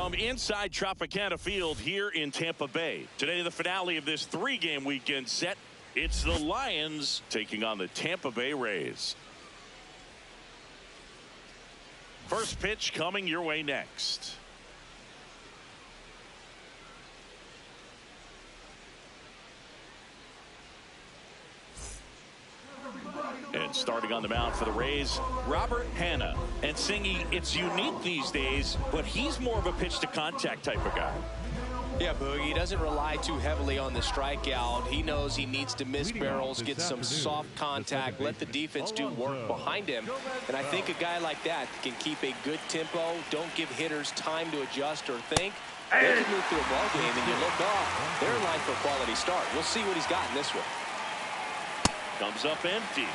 From inside Tropicana Field here in Tampa Bay. Today, the finale of this 3-game weekend set. It's the Lions taking on the Tampa Bay Rays. First pitch coming your way next. And starting on the mound for the Rays, Robert Hanna. And Singy, it's unique these days, but he's more of a pitch-to-contact type of guy. Yeah, Boogie, he doesn't rely too heavily on the strikeout. He knows he needs to miss barrels, get some soft contact, let the defense do work behind him. And I think a guy like that can keep a good tempo, don't give hitters time to adjust or think. They can move through a ball game, and you look off, they're in line for a quality start. We'll see what he's got in this one. Comes up empty.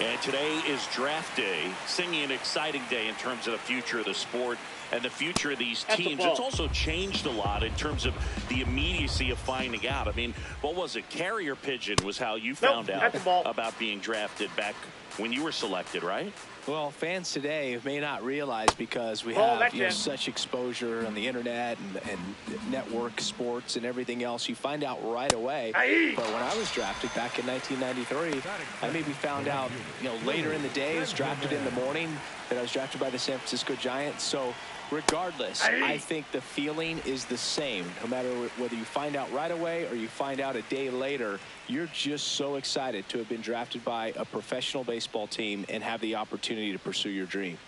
And today is draft day. Singing an exciting day in terms of the future of the sport and the future of these teams. It's also changed a lot in terms of the immediacy of finding out. I mean, what was it? Carrier pigeon was how you found out about being drafted back when you were selected, right? Well, fans today may not realize because we have such exposure on the internet and network sports and everything else. You find out right away. But when I was drafted back in 1993, I maybe found out later in the days, drafted in the morning, that I was drafted by the San Francisco Giants. So regardless, I think the feeling is the same. No matter whether you find out right away or you find out a day later, you're just so excited to have been drafted by a professional baseball team and have the opportunity to pursue your dream.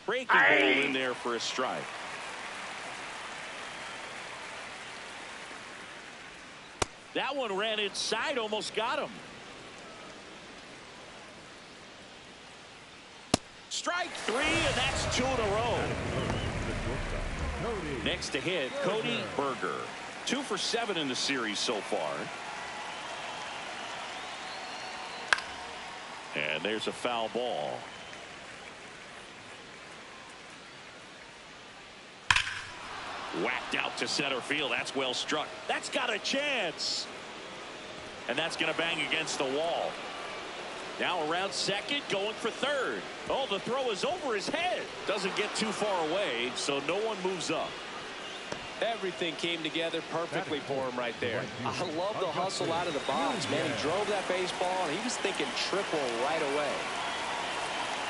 Breaking ball in there for a strike. That one ran inside, almost got him. Strike 3, and that's 2 in a row. Next to hit, Cody Berger. 2 for 7 in the series so far. And there's a foul ball. Whacked out to center field. That's well struck. That's got a chance. And that's going to bang against the wall. Now around second, going for third. Oh, the throw is over his head. Doesn't get too far away, so no one moves up. Everything came together perfectly for him right there. I love the hustle out of the box, man. He drove that baseball, and he was thinking triple right away.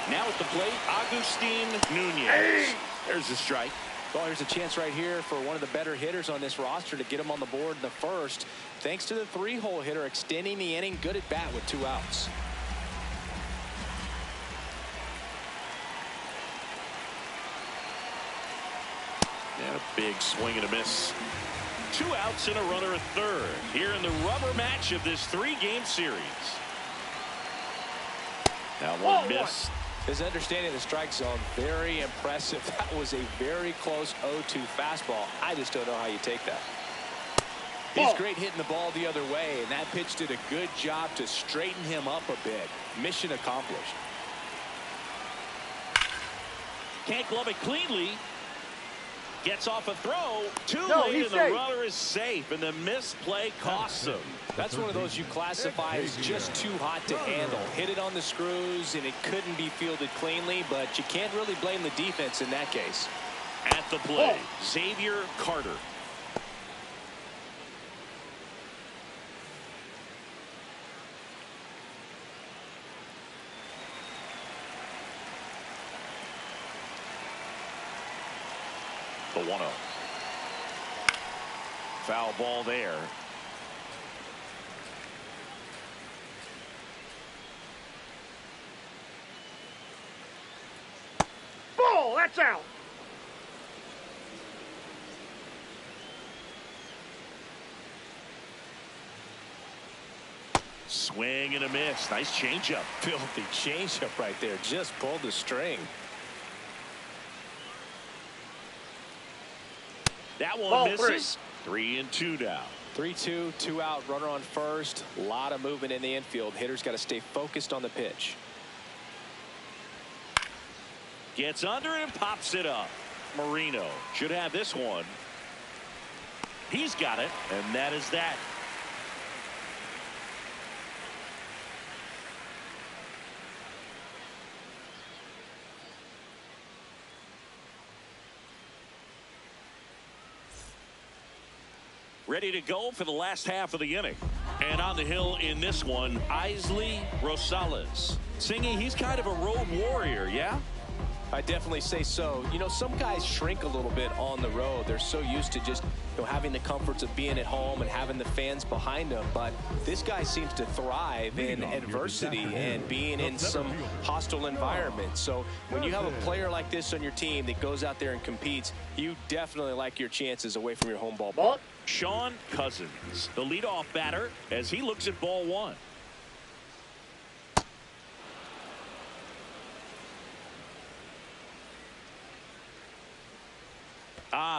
Now at the plate, Agustin Nunez. There's a strike. Well, there's a chance right here for one of the better hitters on this roster to get him on the board in the first. Thanks to the 3-hole hitter extending the inning, good at bat with 2 outs. And a big swing and a miss. 2 outs and a runner at third here in the rubber match of this 3-game series. Now one missed. His understanding of the strike zone, very impressive. That was a very close 0-2 fastball. I just don't know how you take that. He's great hitting the ball the other way, and that pitch did a good job to straighten him up a bit. Mission accomplished. Can't glove it cleanly. Gets off a throw. Too late, and the runner is safe, and the misplay costs him. That's one of those you classify as just too hot to handle. Hit it on the screws, and it couldn't be fielded cleanly, but you can't really blame the defense in that case. At the plate, Xavier Carter. The 1-0. Foul ball there. Ball, that's out. Swing and a miss. Nice changeup. Filthy changeup right there. Just pulled the string. That one misses. 3 and 2 down. 3-2, 2 out, runner on first. A lot of movement in the infield. Hitter's got to stay focused on the pitch. Gets under it and pops it up. Marino should have this one. He's got it, and that is that. ready to go for the last half of the inning. And on the hill in this one, Isley Rosales. Singing, he's kind of a road warrior, yeah? I definitely say so. You know, some guys shrink a little bit on the road. They're so used to just, you know, having the comforts of being at home and having the fans behind them. But this guy seems to thrive in adversity and being in some hostile environment. So when you have a player like this on your team that goes out there and competes, you definitely like your chances away from your home ball. Sean Cousins, the leadoff batter, as he looks at ball one.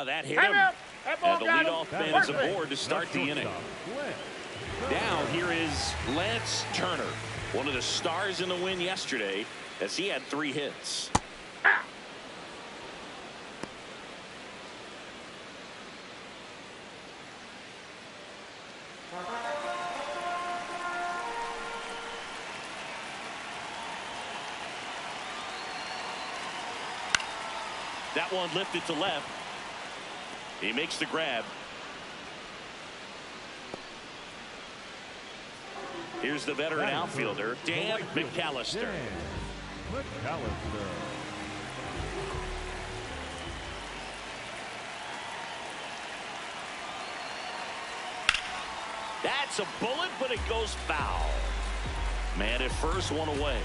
That hit him. And the leadoff man is aboard to start the inning. Now here is Lance Turner, one of the stars in the win yesterday, as he had 3 hits. That one lifted to left. He makes the grab. Here's the veteran outfielder, Dan McAllister. That's a bullet, but it goes foul. Man at first, one away.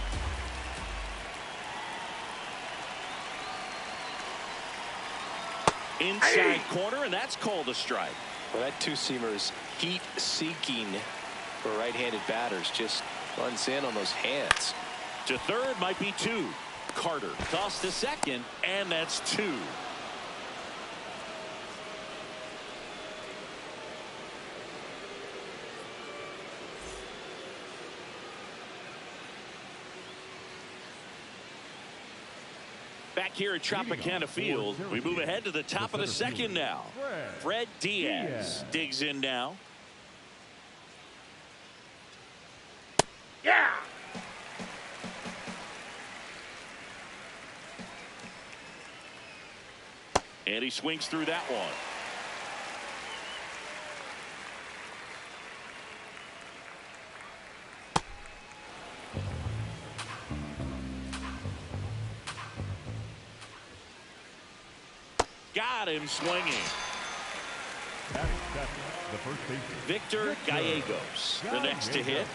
Inside corner, and that's called a strike. Well, that two-seamer is heat-seeking for right-handed batters. Just runs in on those hands. To third might be 2. Carter tossed to second, and that's 2. Back here at Tropicana Field, we move ahead to the top of the second now. Fred Diaz digs in now. Yeah. And he swings through that one. Got him swinging. Victor Gallegos, the next to hit.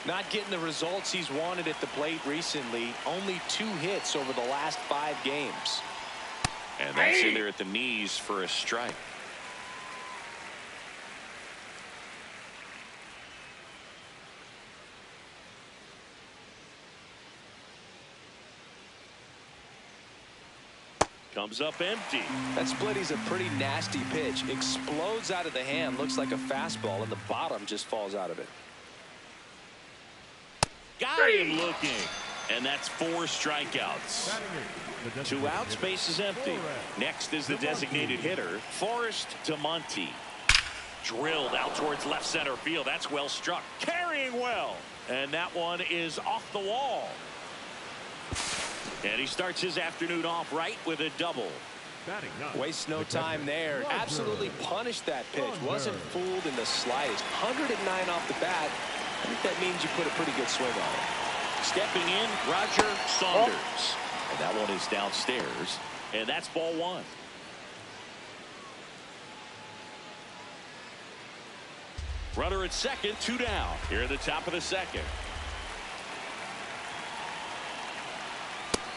Not getting the results he's wanted at the plate recently. Only 2 hits over the last 5 games. And that's in there at the knees for a strike. Comes up empty. That splitty's a pretty nasty pitch. Explodes out of the hand. Looks like a fastball, and the bottom just falls out of it. Got him looking. And that's 4 strikeouts. 2 outs, base is empty. Next is the designated hitter, Forrest DeMonte. Drilled out towards left center field. That's well struck. Carrying well. And that one is off the wall. And he starts his afternoon off right with a double. Wastes no time there. Absolutely punished that pitch. Wasn't fooled in the slightest. 109 off the bat. I think that means you put a pretty good swing on it. Stepping in, Roger Saunders. And that one is downstairs. And that's ball 1. Runner at second, 2 down. Here at the top of the second.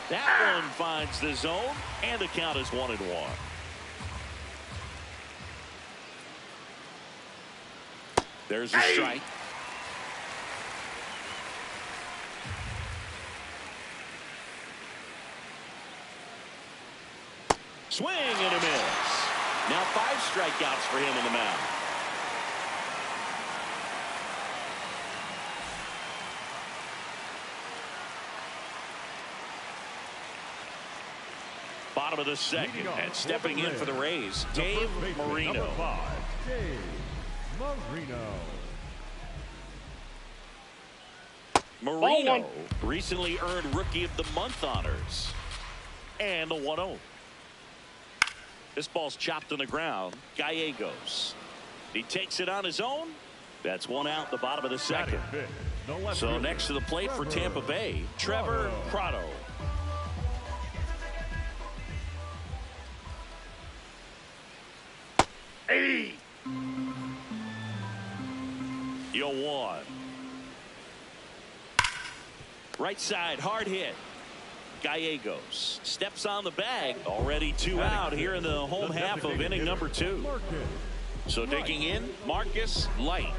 That one finds the zone, and the count is 1-1. There's a strike. Swing and a miss. Now 5 strikeouts for him in the mound. Bottom of the second, and stepping in for the Rays, Dave Marino. Dave Marino recently earned Rookie of the Month honors. And the 1-0. This ball's chopped on the ground. Gallegos. He takes it on his own. That's one out the bottom of the second. So next to the plate for Tampa Bay, Trevor Prado. Hey! 0-1. Right side, hard hit. Gallegos steps on the bag. Already 2 out here in the home half of inning number 2. So digging in, Marcus Light.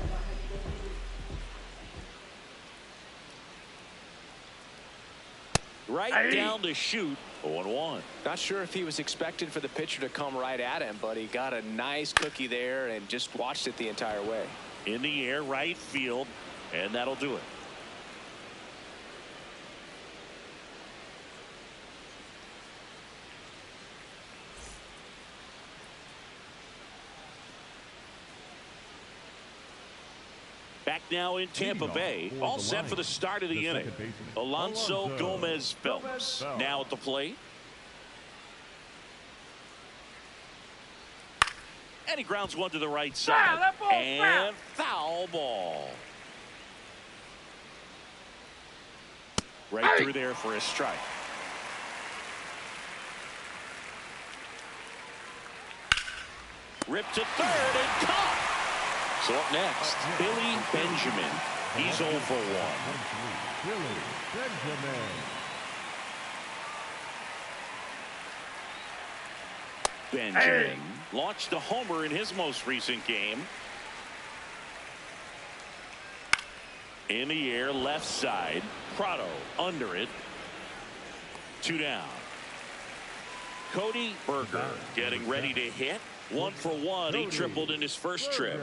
Right down to shoot. 0-1. Not sure if he was expected for the pitcher to come right at him, but he got a nice cookie there and just watched it the entire way. In the air, right field, and that'll do it. Back now in Tampa Bay, all set for the start of the inning. Alonso Gomez Phelps now at the plate. And he grounds one to the right side. And foul ball. Right through there for a strike. Ripped to third and caught. So up next, Billy Benjamin. He's 0 for 1. Billy Benjamin. Benjamin launched a homer in his most recent game. In the air, left side. Prado under it. 2 down. Cody Berger getting ready to hit. 1 for 1. He tripled in his first trip.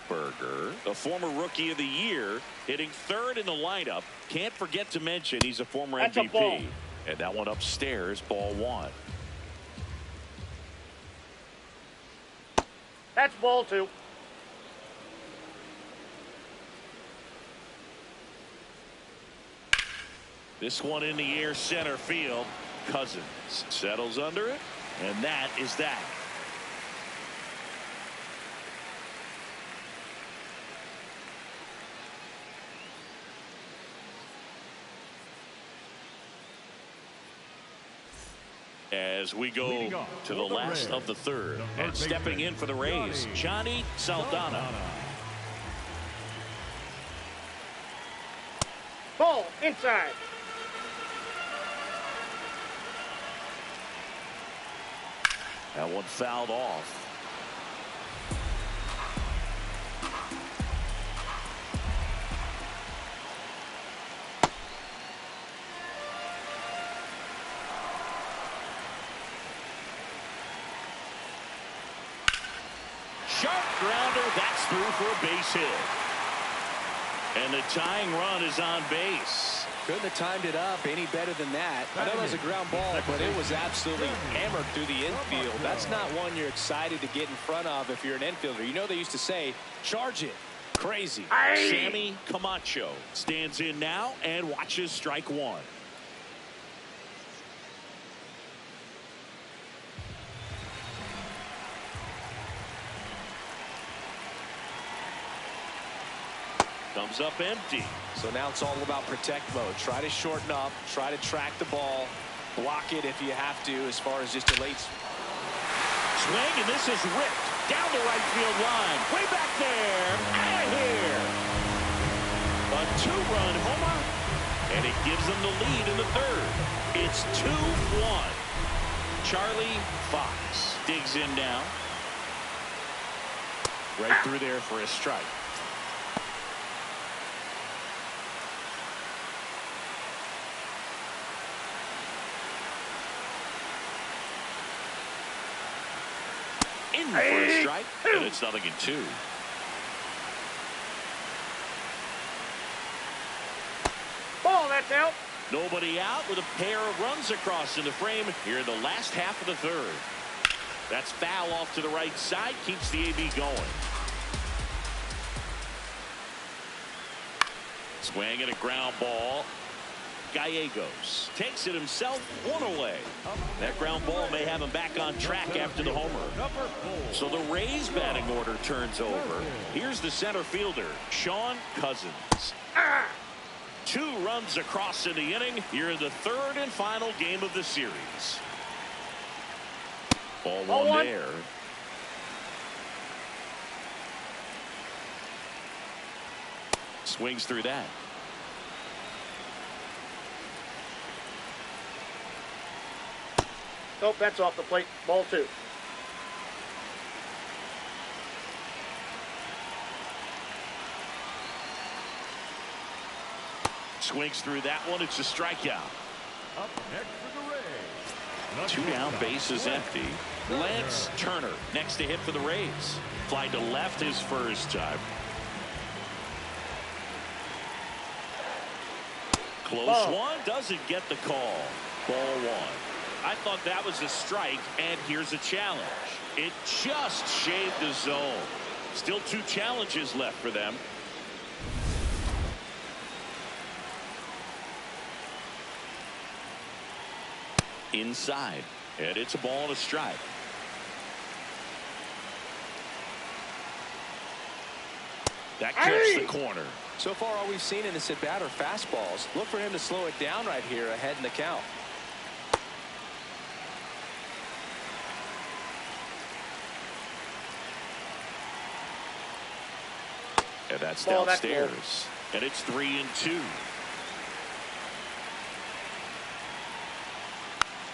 Berger, a former rookie of the year, hitting third in the lineup. Can't forget to mention he's a former MVP. And that one upstairs, ball 1. That's ball 2. This one in the air, center field. Cousins settles under it, and that is that. As we go to the last of the third, and stepping in for the Rays, Johnny Saldana. Ball inside. That one fouled off. Sharp grounder, that's through for a base hit. And the tying run is on base. Couldn't have timed it up any better than that. I know it was a ground ball, but it was absolutely hammered through the infield. That's not one you're excited to get in front of if you're an infielder. You know they used to say, charge it. Crazy. Sammy Camacho stands in now and watches strike 1. Comes up empty. So now it's all about protect mode. Try to shorten up, try to track the ball, block it if you have to, as far as just a late swing, and this is ripped down the right field line. Way back there, out of here. A 2-run homer, and it gives them the lead in the third. It's 2-1. Charlie Fox digs in now. Right through there for a strike. In for a strike, and it's 0-2. Ball, that's out. Nobody out with a pair of runs across in the frame here in the last half of the third. That's foul off to the right side, keeps the AB going. Swing and a ground ball. Gallegos takes it himself, one away. That ground ball may have him back on track after the homer. So the Rays batting order turns over. Here's the center fielder, Sean Cousins. 2 runs across in the inning. Here in the 3rd and final game of the series. Ball one there. Swings through that. Nope, that's off the plate. Ball 2. Swings through that one. It's a strikeout. Up next for the Rays. 2 down, bases empty. Lance Turner next to hit for the Rays. Fly to left his first time. Close one, doesn't get the call. Ball 1. I thought that was a strike, and here's a challenge. It just shaved the zone. Still 2 challenges left for them. Inside, and it's a ball and a strike. That clips the corner. So far, all we've seen in this at bat are fastballs. Look for him to slow it down right here ahead in the count. And that's downstairs. And it's 3-2.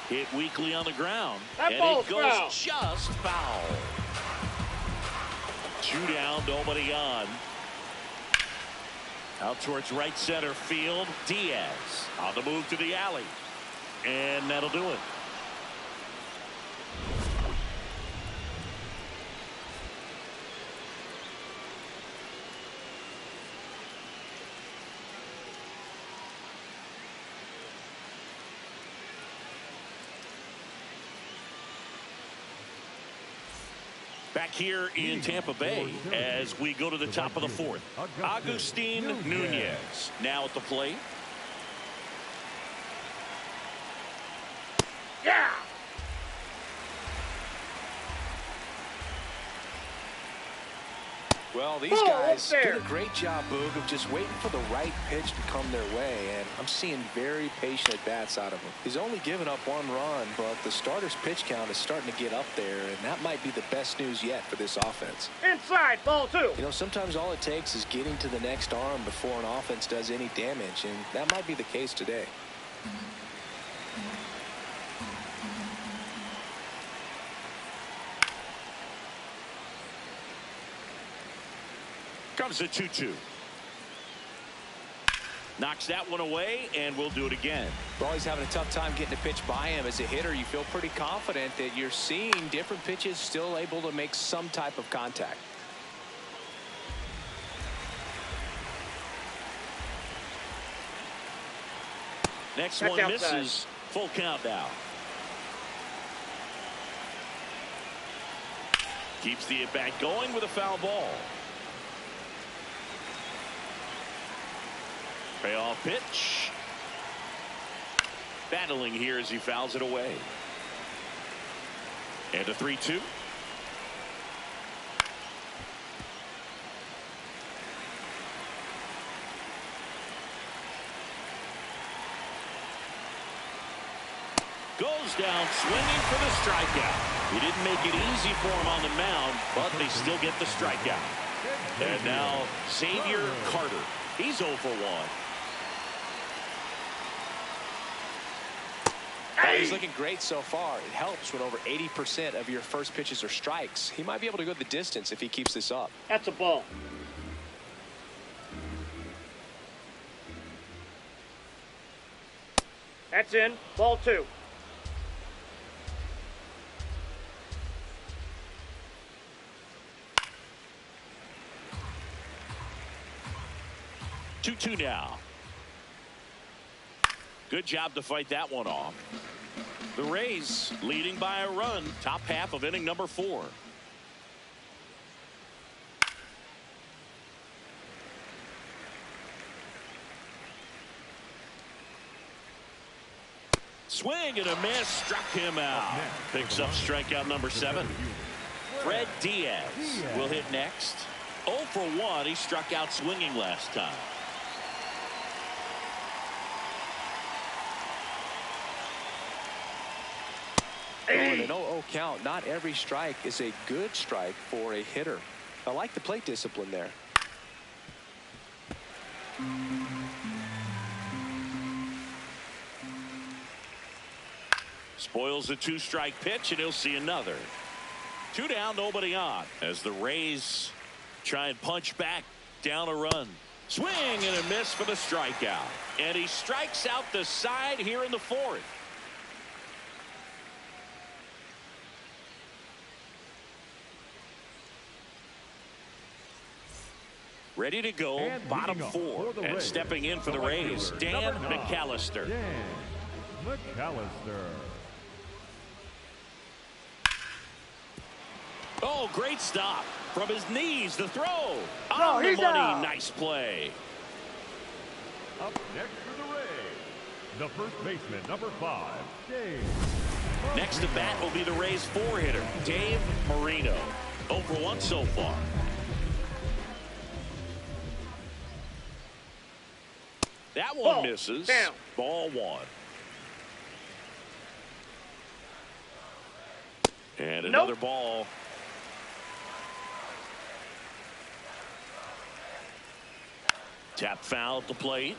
Hit weakly on the ground. And it goes just foul. 2 down, nobody on. Out towards right center field. Diaz on the move to the alley. And that'll do it. Back here in Tampa Bay as we go to the top of the 4th. Agustin Nunez now at the plate. Yeah. Well, these guys did a great job, Boog, of just waiting for the right pitch to come their way, and I'm seeing very patient at-bats out of him. He's only given up 1 run, but the starter's pitch count is starting to get up there, and that might be the best news yet for this offense. Inside, ball 2. You know, sometimes all it takes is getting to the next arm before an offense does any damage, and that might be the case today. Comes a 2-2. Knocks that one away, and we'll do it again. We're always having a tough time getting a pitch by him. As a hitter, you feel pretty confident that you're seeing different pitches still able to make some type of contact. Next one misses. Full count now. Keeps the at-bat going with a foul ball. Payoff pitch. Battling here as he fouls it away. And a 3-2. Goes down swinging for the strikeout. He didn't make it easy for him on the mound, but they still get the strikeout. And now Xavier Carter. He's 0 for 1. He's looking great so far. It helps when over 80% of your first pitches are strikes. He might be able to go the distance if he keeps this up. That's a ball. That's in. Ball 2. Two now. Good job to fight that one off. The Rays leading by a run. Top half of inning number 4. Swing and a miss. Struck him out. Picks up strikeout number 7. Fred Diaz will hit next. 0 for 1. He struck out swinging last time. In an 0-0 count, not every strike is a good strike for a hitter. I like the plate discipline there. Spoils the 2-strike pitch, and he'll see another. 2 down, nobody on, as the Rays try and punch back down a run. Swing and a miss for the strikeout. And he strikes out the side here in the 4th. Ready to go, And bottom 4. And stepping in for the Rays, Dan McAllister. Dan McAllister. Oh, great stop. From his knees, the throw. No, On the he's money, out. nice play. Up next for the Rays, the first baseman, number 5, Dave. Next to bat will be the Rays 4-hitter, Dave Marino. 0 for 1 so far. That one misses. Down. Ball 1. And another ball. Tap foul at the plate.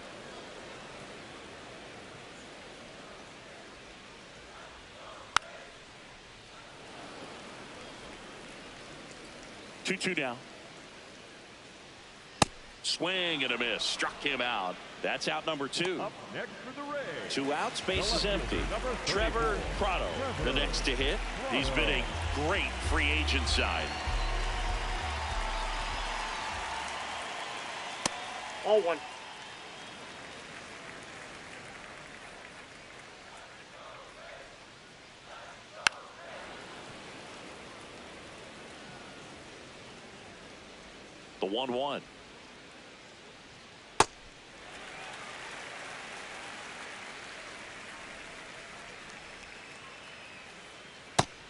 Two down. Swing and a miss. Struck him out. That's out number 2. Up next for the Rays, 2 outs, base is empty. Trevor Prado, the next to hit. He's been a great free agent side. All 1. The 1-1.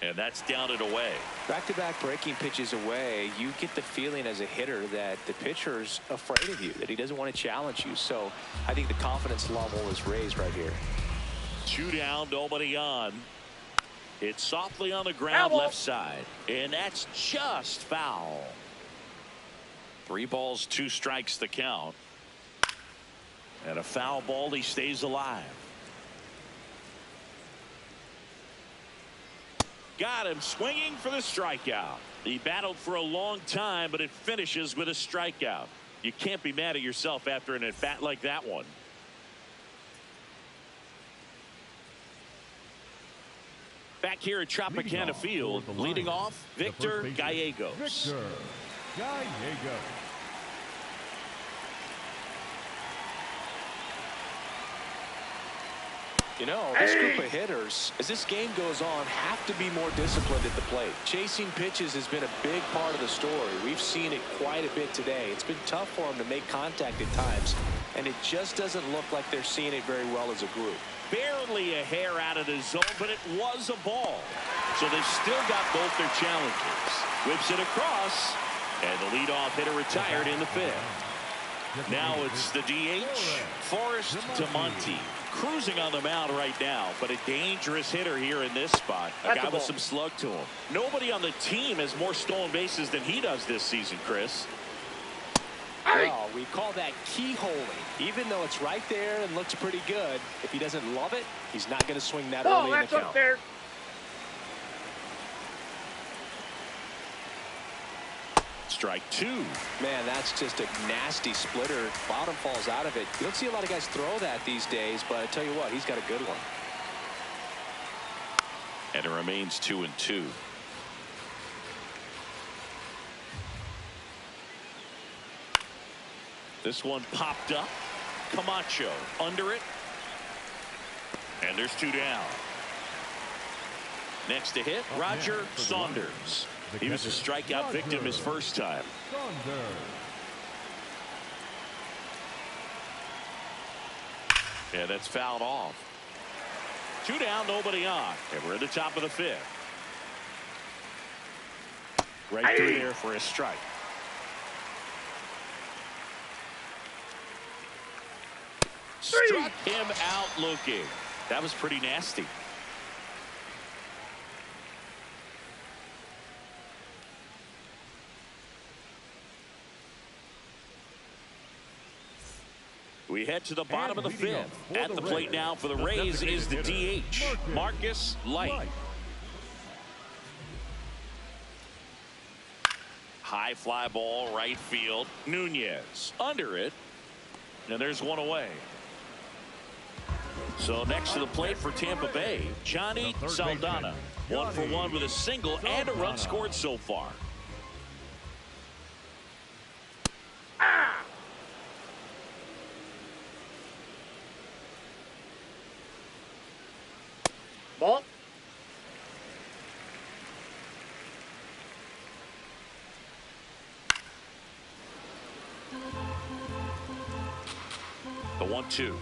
And that's down and away. Back-to-back breaking pitches away, you get the feeling as a hitter that the pitcher's afraid of you, that he doesn't want to challenge you. So I think the confidence level is raised right here. 2 down, nobody on. It's softly on the ground, left side. And that's just foul. 3 balls, 2 strikes the count. And a foul ball, he stays alive. Got him swinging for the strikeout. He battled for a long time, but it finishes with a strikeout. You can't be mad at yourself after an at-bat like that one. Back here at Tropicana Field, leading off, Victor Gallegos. Victor Gallegos. You know, this group of hitters, as this game goes on, have to be more disciplined at the plate. Chasing pitches has been a big part of the story. We've seen it quite a bit today. It's been tough for them to make contact at times, and it just doesn't look like they're seeing it very well as a group. Barely a hair out of the zone, but it was a ball. So they've still got both their challenges. Whips it across, and the leadoff hitter retired in the 5th. Now it's the DH, Forrest Tamonte. Cruising on the mound right now, but a dangerous hitter here in this spot. A guy with some slug to him. Nobody on the team has more stolen bases than he does this season, Chris. Well, we call that keyholing. Even though it's right there and looks pretty good, if he doesn't love it, he's not going to swing that early in the count. Up there. Strike 2. Man, that's just a nasty splitter. Bottom falls out of it. You don't see a lot of guys throw that these days, but I tell you what, he's got a good one. And it remains 2-2. This one popped up. Camacho under it. And there's 2 down. Next to hit, Roger Saunders. He was a strikeout victim his first time. And that's fouled off. 2 down, nobody on. And we're at the top of the 5th. Right through there for a strike. Struck him out looking. That was pretty nasty. We head to the bottom of the 5th. At the plate now for the Rays is the DH, Marcus Light. High fly ball, right field. Nunez under it. And there's one away. So next to the plate for Tampa Bay, Johnny Saldana. 1 for 1 with a single and a run scored so far. Ball. The 1-2.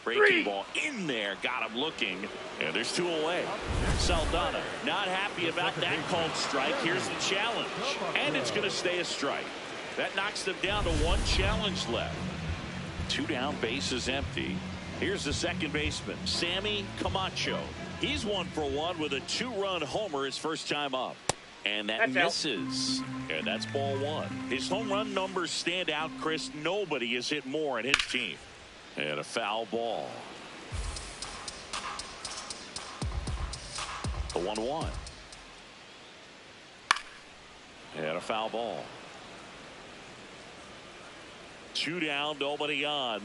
Breaking ball in there, got him looking, and there's 2 away. Saldana not happy about that called strike. Here's the challenge, and it's going to stay a strike. That knocks them down to 1 challenge left. 2 down, bases empty. Here's the second baseman, Sammy Camacho. He's 1 for 1 with a 2-run homer his first time up. And that misses. And that's ball 1. His home run numbers stand out, Chris. Nobody has hit more in his team. And a foul ball. The 1-1. And a foul ball. 2 down, nobody on.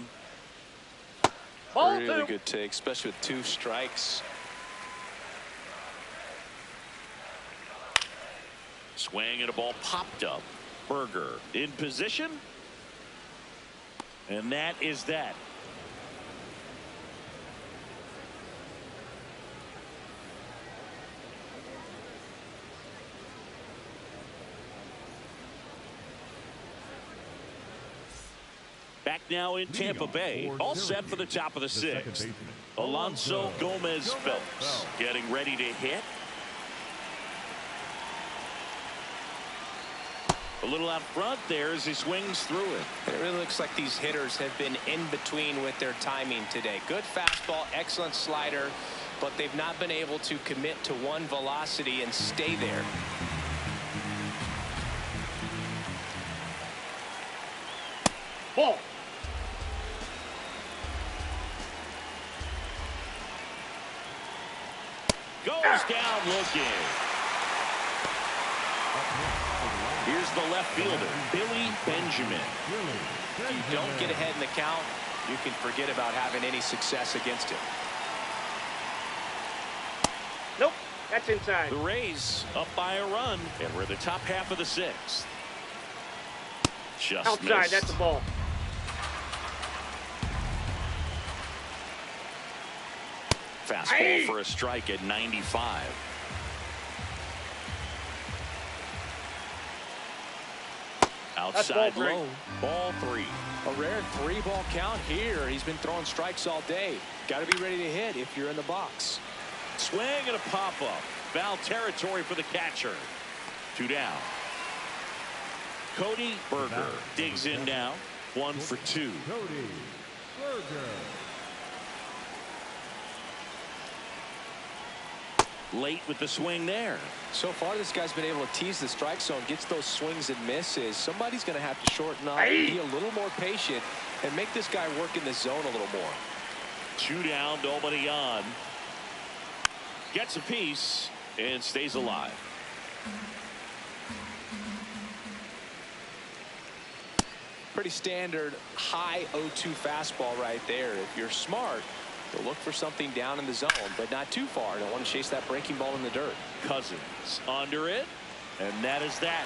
Ball really 2. Good take, especially with 2 strikes. Swing and a ball popped up. Berger in position. And that is that. Back now in Tampa Bay, all set for the top of the 6th. Alonso Gomez Phelps getting ready to hit. A little out front there as he swings through it. It really looks like these hitters have been in between with their timing today. Good fastball, excellent slider, but they've not been able to commit to 1 velocity and stay there. Ball. Goes down looking. Here's the left fielder, Billy Benjamin. If you don't get ahead in the count, you can forget about having any success against him. Nope, that's inside. The Rays up by a run, and we're in the top half of the 6th. Just outside, missed. that's the ball. Fastball for a strike at 95. Outside low. Ball 3. A rare 3-ball count here. He's been throwing strikes all day. Got to be ready to hit if you're in the box. Swing and a pop-up. Foul territory for the catcher. 2 down. Cody Berger digs in now. 1 for 2. Cody Berger. Late with the swing there. So far, this guy's been able to tease the strike zone, gets those swings and misses. Somebody's going to have to shorten up, be a little more patient, and make this guy work in the zone a little more. 2 down, nobody on. Gets a piece and stays alive. Pretty standard high 0-2 fastball right there. If you're smart, you'll look for something down in the zone, but not too far. Don't want to chase that breaking ball in the dirt. Cousins under it, and that is that.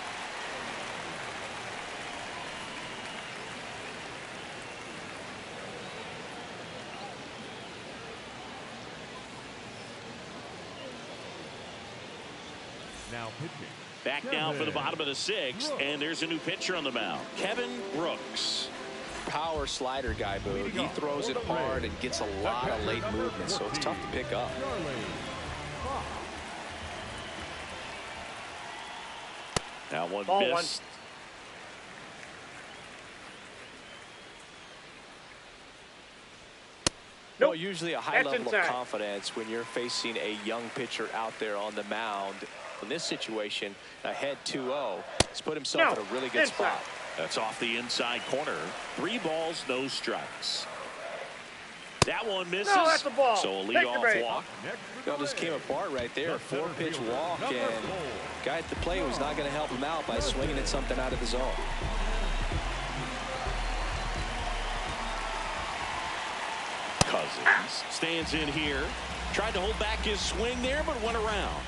Now pitching. Back now for the bottom of the sixth, and there's a new pitcher on the mound, Kevin Brooks. Power slider guy, Boo. He throws it hard and gets a lot of late movement, so it's tough to pick up. Now one Ball missed. Well, usually a high That's level inside. of confidence when you're facing a young pitcher out there on the mound. In this situation, ahead 2-0, he's put himself in a really good spot. That's off the inside corner. 3 balls, no strikes. That one misses. No, that's a ball. So a Take the leadoff break. walk. That just came apart right there. 4-pitch walk, and guy at the plate was not going to help him out by swinging at something out of the zone. Cousins stands in here. Tried to hold back his swing there, but went around.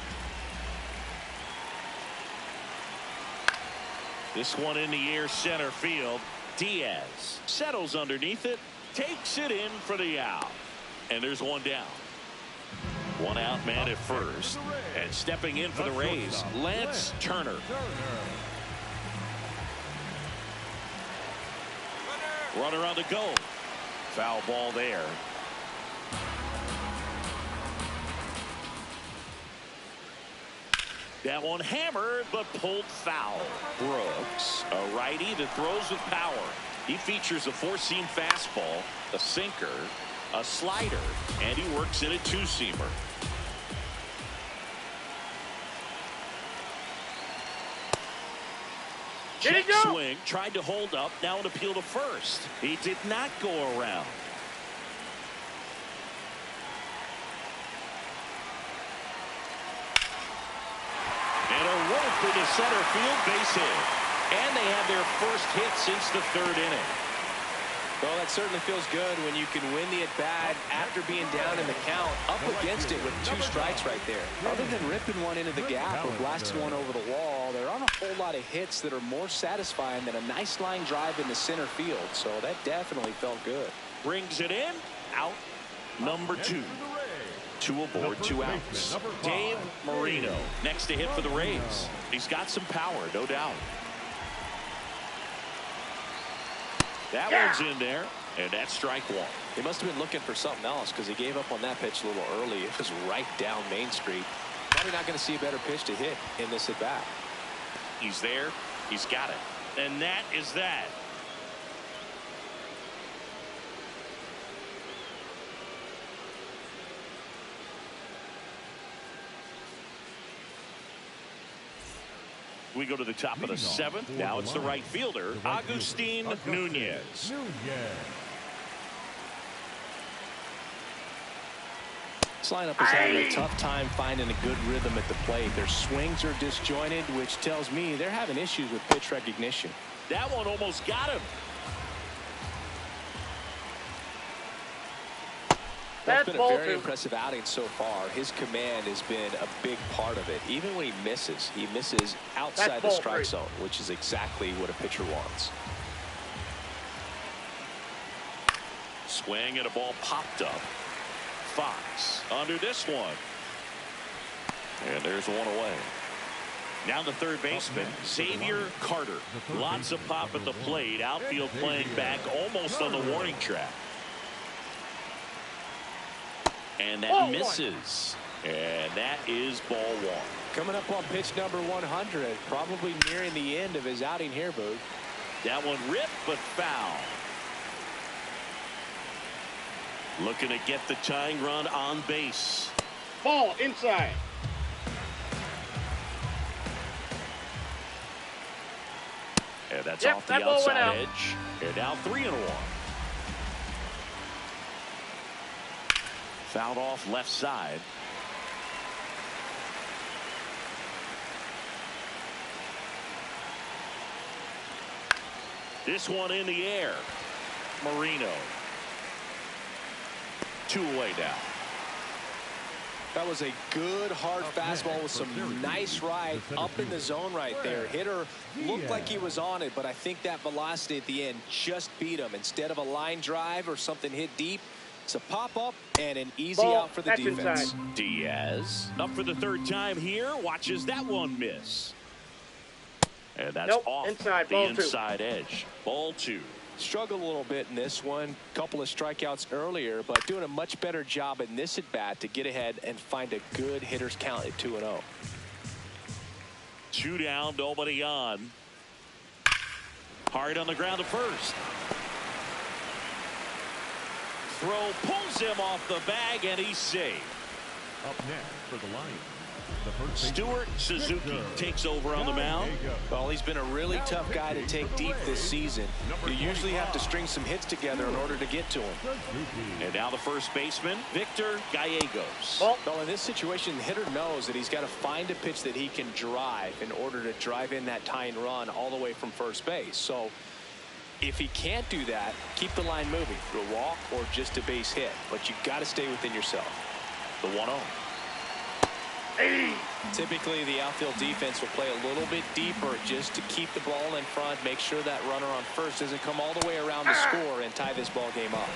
This one in the air, center field. Diaz settles underneath it, takes it in for the out. And there's one down. One out man at first. And stepping in for the Rays, Lance Turner. Runner on the go. Foul ball there. That one hammered, but pulled foul. Brooks, a righty that throws with power. He features a 4-seam fastball, a sinker, a slider, and he works in a 2-seamer. Check swing, tried to hold up, now an appeal to first. He did not go around. And a rope into center field, base hit. And they have their first hit since the 3rd inning. Well, that certainly feels good when you can win the at-bat after being down in the count, up against it with 2 strikes right there. Other than ripping one into the gap or blasting one over the wall, there aren't a whole lot of hits that are more satisfying than a nice line drive into center field. So that definitely felt good. Brings it in, out, number 2. 2 aboard, 2 outs. Dave Marino next to hit for the Rays. He's got some power, no doubt. That one's in there, and that's strike 1. He must have been looking for something else because he gave up on that pitch a little early. It was right down Main Street. Probably not going to see a better pitch to hit in this at bat. He's there. He's got it. And that is that. We go to the top of the 7th. Now it's the right fielder, Agustin Nunez. This lineup is having a tough time finding a good rhythm at the plate. Their swings are disjointed, which tells me they're having issues with pitch recognition. That one almost got him. That's been a very impressive outing so far. His command has been a big part of it. Even when he misses outside the strike zone, which is exactly what a pitcher wants. Swing and a ball popped up. Fox under this one. And there's one away. Now the third baseman, Xavier Carter. Lots of pop at the plate. Outfield playing back almost on the warning track. And that misses. And that is ball 1. Coming up on pitch number 100. Probably nearing the end of his outing here, Boog. That one ripped, but foul. Looking to get the tying run on base. Ball inside. And that's off the outside edge. And now 3-1. Fouled off left side. This one in the air. Marino. 2 away now. That was a good hard fastball with some nice ride up in the zone right there. Hitter looked like he was on it, but I think that velocity at the end just beat him. Instead of a line drive or something hit deep, it's a pop-up and an easy out for the defense. Diaz up for the 3rd time here. Watches that one miss. And that's off inside, the inside edge. Ball 2. Struggled a little bit in this one. Couple of strikeouts earlier, but doing a much better job in this at bat to get ahead and find a good hitter's count at 2-0. 2 down, nobody on. Hard on the ground to first. Throw pulls him off the bag, and he's safe. Up next for the Lions, the first Stuart Suzuki takes over on the mound. Well, he's been a really tough guy to take deep this season. You usually have to string some hits together in order to get to him. And now the first baseman, Victor Gallegos. Well, in this situation, the hitter knows that he's got to find a pitch that he can drive in order to drive in that tying run all the way from first base. So if he can't do that, keep the line moving through a walk or just a base hit. But you've got to stay within yourself. The 1-0. Typically, the outfield defense will play a little bit deeper just to keep the ball in front, make sure that runner on first doesn't come all the way around the score and tie this ball game up.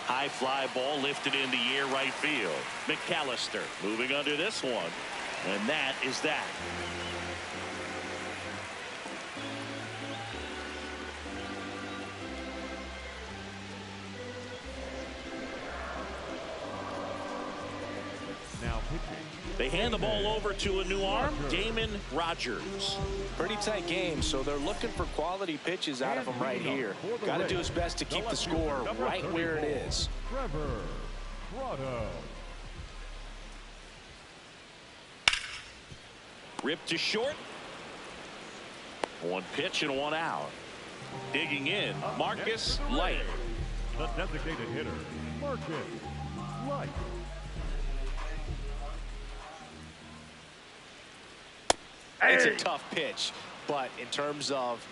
High fly ball lifted in the air right field. McAllister moving under this one. And that is that. Now pitching. They hand the ball over to a new arm, Damon Rogers. Pretty tight game, so they're looking for quality pitches out of him right here. Got to do his best to keep the score right where it is. Trevor Prado. Ripped to short. 1 pitch and 1 out. Digging in, Marcus Light. The designated hitter, Marcus Light. It's a tough pitch, but in terms of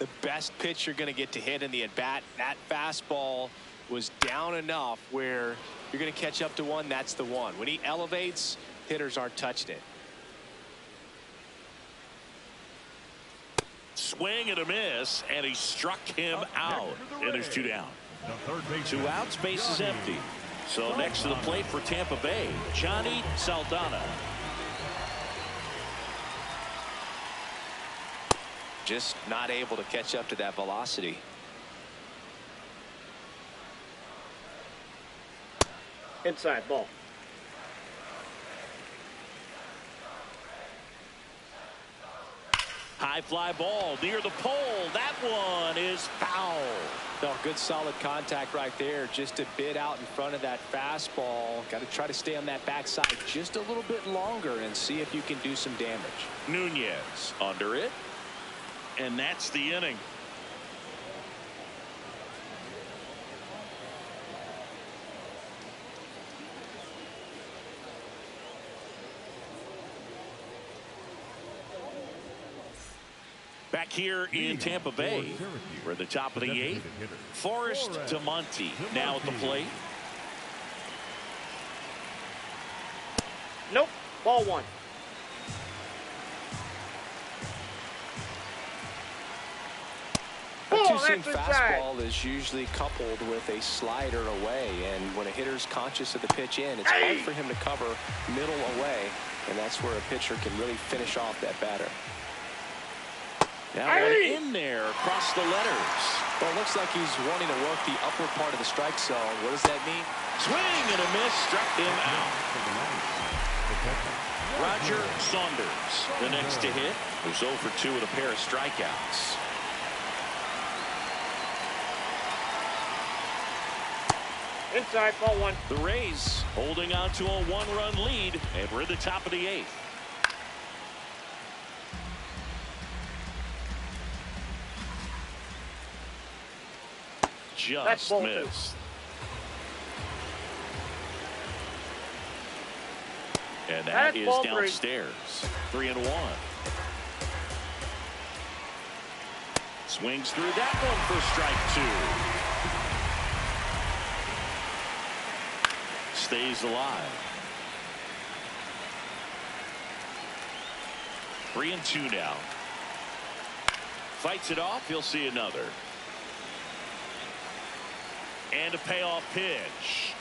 the best pitch you're going to get to hit in the at-bat, that fastball was down enough where you're going to catch up to one. That's the one. When he elevates, hitters aren't touching it. Swing and a miss, and he struck him out. And there's 2 down. 2 outs, base is empty. So next to the plate for Tampa Bay, Johnny Saldana. Just not able to catch up to that velocity. Inside ball. High fly ball near the pole. That one is foul. No, good solid contact right there. Just a bit out in front of that fastball. Got to try to stay on that backside just a little bit longer and see if you can do some damage. Nunez under it. And that's the inning. Back here in Tampa Bay, we're at the top of the 8th. Forrest DeMonte now at the plate. Nope. Ball 1. A two-seam fastball is usually coupled with a slider away, and when a hitter's conscious of the pitch in, it's hard for him to cover middle away, and that's where a pitcher can really finish off that batter. Now one in there across the letters. Well, it looks like he's wanting to work the upper part of the strike zone. What does that mean? Swing and a miss, struck him out. Roger Saunders, the next to hit, was 0 for 2 with a pair of strikeouts. Inside, ball 1. The Rays holding on to a 1-run lead, and we're at the top of the 8th. Just missed. And that is downstairs. 3-1. Swings through that one for strike 2. Stays alive. 3-2 now. Fights it off. He'll see another. And a payoff pitch.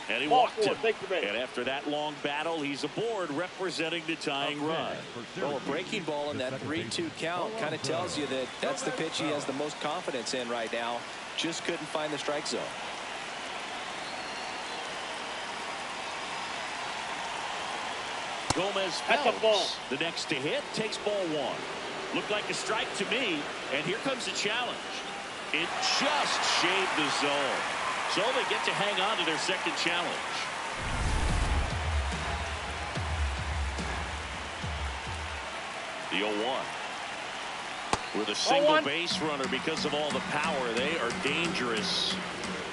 And he Ball walked four, him. take the base. And after that long battle, he's aboard representing the tying run. Well, a breaking ball in that 3-2 count kind of tells you that that's the pitch he has the most confidence in right now. Just couldn't find the strike zone. Gomez Phelps, the next to hit, takes ball one. Looked like a strike to me, and here comes the challenge. It just shaved the zone. So they get to hang on to their second challenge. The 0-1. With a single base runner because of all the power, they are dangerous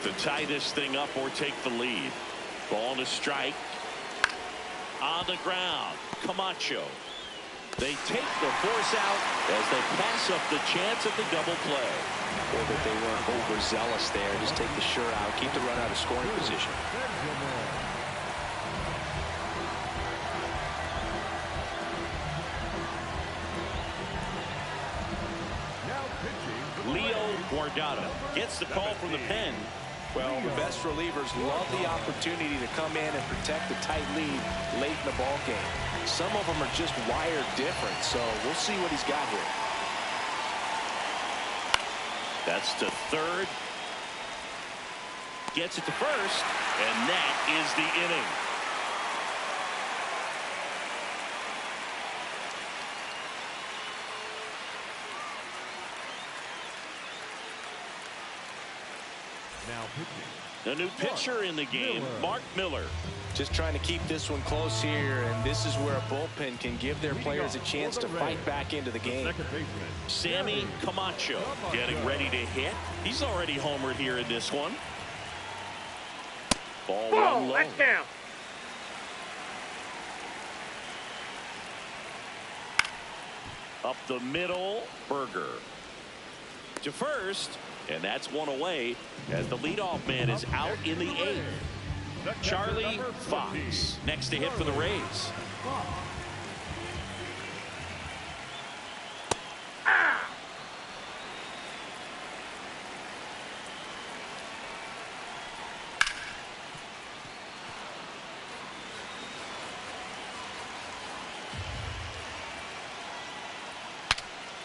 to tie this thing up or take the lead. Ball to strike. On the ground, Camacho. They take the force out as they pass up the chance at the double play. Or that they weren't overzealous there. Just take the sure out, keep the run out of scoring position. Leo Guardado gets the call from the pen. Well, the best relievers love the opportunity to come in and protect the tight lead late in the ball game. Some of them are just wired different, so we'll see what he's got here. That's to third. Gets it to first, and that is the inning. Now pitching. The new pitcher in the game, Mark Miller. Just trying to keep this one close here, and this is where a bullpen can give their players a chance to fight back into the game. Sammy Camacho getting ready to hit. He's already homered here in this one. Ball one low. That's down. Up the middle, Berger. To first, and that's one away as the leadoff man is out in the eighth. Charlie Fox next to hit for the Rays.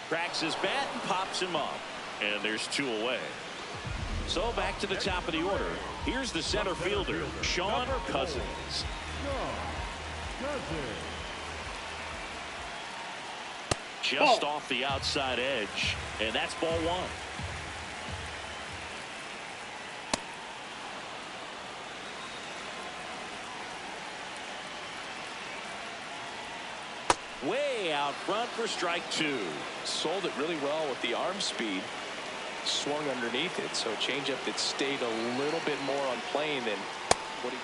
Cracks his bat and pops him up. And there's two away. So back to the top of the order. Here's the center fielder, Sean Cousins. Just off the outside edge. And that's ball one. Way out front for strike two. Sold it really well with the arm speed. Swung underneath it, so changeup that stayed a little bit more on plane than what he.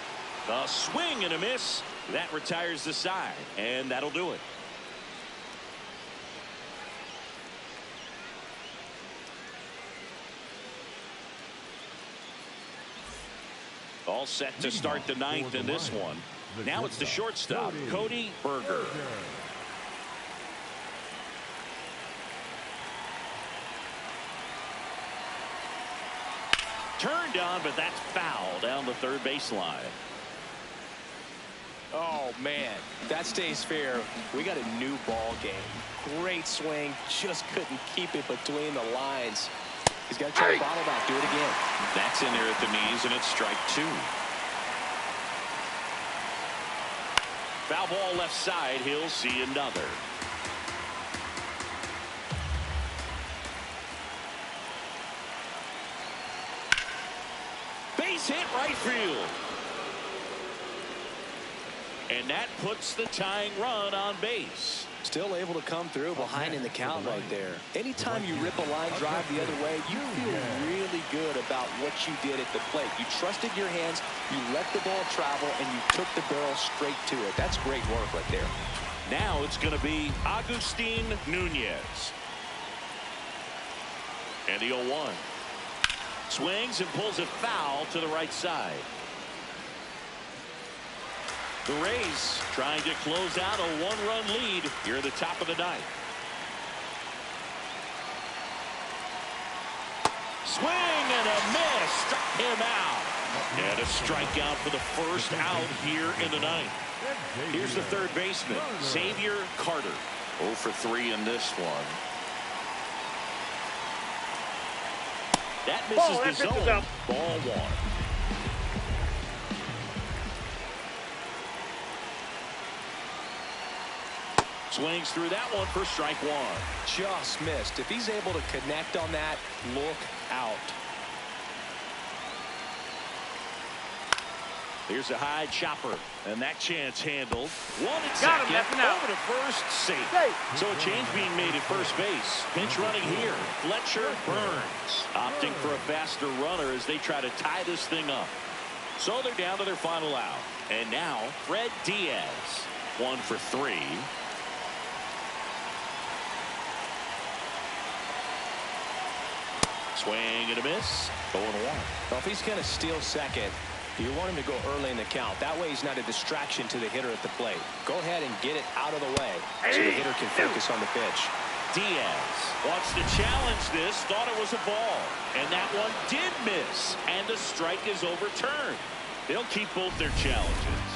A swing and a miss. That retires the side, and that'll do it. All set to start the ninth in this one. Now it's the shortstop, Cody Berger. Turned on, but that's foul down the third baseline. Oh, man, that stays fair. We got a new ball game. Great swing, just couldn't keep it between the lines. He's got to try to bottle that, do it again. That's in there at the knees, and it's strike two. Foul ball left side, he'll see another. Base hit right field. And that puts the tying run on base. Still able to come through behind in the count right there. Anytime you rip a line drive the other way, you feel really good about what you did at the plate. You trusted your hands, you let the ball travel, and you took the barrel straight to it. That's great work right there. Now it's going to be Agustin Nunez. And the 0-1. Swings and pulls it foul to the right side. The Rays trying to close out a one-run lead here at the top of the ninth. Swing and a miss. Struck him out. And a strikeout for the first out here in the ninth. Here's the third baseman, Xavier Carter. 0 for 3 in this one. That misses the zone. Ball 1. Swings through that one for strike 1. Just missed. If he's able to connect on that, look out. Here's a high chopper, and that chance handled. 1 at second, over to first, safe. So a change being made at first base. Pinch running here, Fletcher Burns opting for a faster runner as they try to tie this thing up. So they're down to their final out. And now Fred Diaz, 1 for 3. Swing and a miss. 0-1. Well, if he's going to steal second, you want him to go early in the count. That way he's not a distraction to the hitter at the plate. Go ahead and get it out of the way so the hitter can focus on the pitch. Diaz wants to challenge this, thought it was a ball, and that one did miss, and the strike is overturned. They'll keep both their challenges.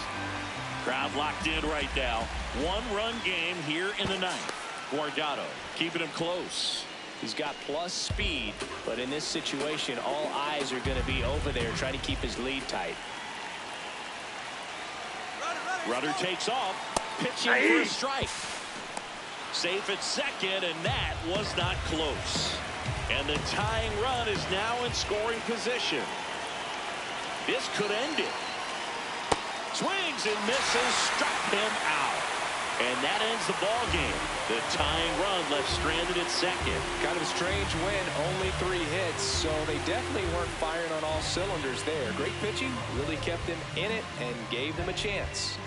Crowd locked in right now. 1-run game here in the ninth. Guardado keeping him close. He's got plus speed, but in this situation, all eyes are going to be over there trying to keep his lead tight. Rudder takes off, pitching for a strike. Safe at second, and that was not close. And the tying run is now in scoring position. This could end it. Swings and misses, struck him out. And that ends the ball game. The tying run left stranded at second. Kind of a strange win, only 3 hits, so they definitely weren't firing on all cylinders there. Great pitching, really kept them in it and gave them a chance.